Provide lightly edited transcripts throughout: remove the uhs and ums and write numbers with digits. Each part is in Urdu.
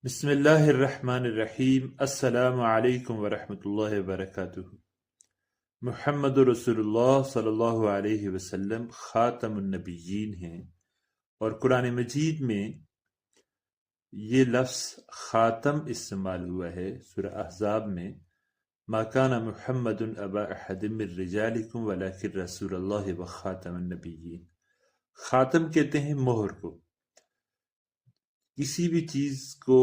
بسم اللہ الرحمن الرحیم۔ السلام علیکم ورحمۃ اللہ وبرکاتہ۔ محمد رسول اللہ صلی اللہ علیہ وسلم خاتم النبیین ہیں، اور قرآن مجید میں یہ لفظ خاتم استعمال ہوا ہے۔ سورہ احزاب میں ما کان محمد ابا احد من رجالکم ولکن رسول اللہ وخاتم النبیین۔ خاتم کہتے ہیں مہر کو۔ کسی بھی چیز کو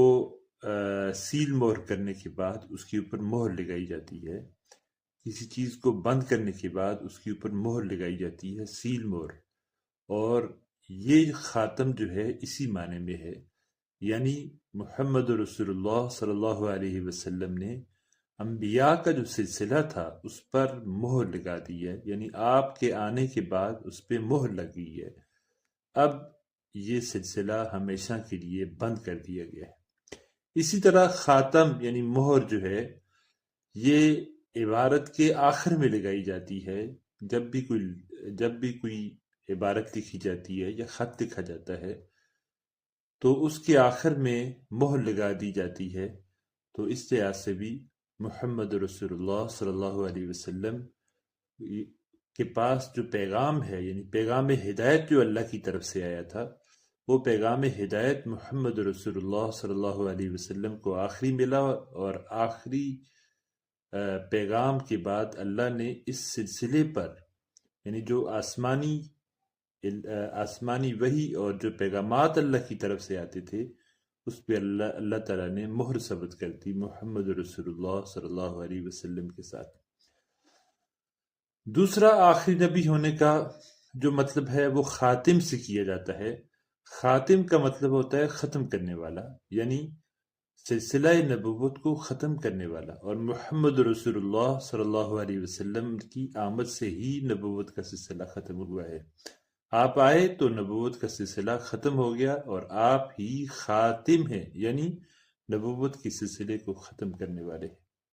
سیل مہر کرنے کے بعد اس کے اوپر مہر لگائی جاتی ہے، کسی چیز کو بند کرنے کے بعد اس کے اوپر مہر لگائی جاتی ہے، سیل مہر۔ اور یہ خاتم جو ہے اسی معنی میں ہے، یعنی محمد رسول اللہ صلی اللہ علیہ وسلم نے انبیاء کا جو سلسلہ تھا اس پر مہر لگا دی ہے، یعنی آپ کے آنے کے بعد اس پہ مہر لگی ہے۔ اب یہ سلسلہ ہمیشہ کے لیے بند کر دیا گیا ہے۔ اسی طرح خاتم یعنی مہر جو ہے یہ عبارت کے آخر میں لگائی جاتی ہے۔ جب بھی کوئی عبارت لکھی جاتی ہے یا خط لکھا جاتا ہے تو اس کے آخر میں مہر لگا دی جاتی ہے۔ تو اس لحاظ سے بھی محمد رسول اللہ صلی اللہ علیہ وسلم کے پاس جو پیغام ہے، یعنی پیغام ہدایت جو اللہ کی طرف سے آیا تھا، وہ پیغام ہدایت محمد رسول اللہ صلی اللہ علیہ وسلم کو آخری ملا، اور آخری پیغام کے بعد اللہ نے اس سلسلے پر، یعنی جو آسمانی وحی اور جو پیغامات اللہ کی طرف سے آتے تھے، اس پہ اللہ تعالیٰ نے مہر ثبت کر دی محمد رسول اللہ صلی اللہ علیہ وسلم کے ساتھ۔ دوسرا، آخری نبی ہونے کا جو مطلب ہے وہ خاتم سے کیا جاتا ہے۔ خاتم کا مطلب ہوتا ہے ختم کرنے والا، یعنی سلسلہ نبوت کو ختم کرنے والا، اور محمد رسول اللہ صلی اللہ علیہ وسلم کی آمد سے ہی نبوت کا سلسلہ ختم ہوا ہے۔ آپ آئے تو نبوت کا سلسلہ ختم ہو گیا، اور آپ ہی خاتم ہیں، یعنی نبوت کے سلسلے کو ختم کرنے والے ہیں۔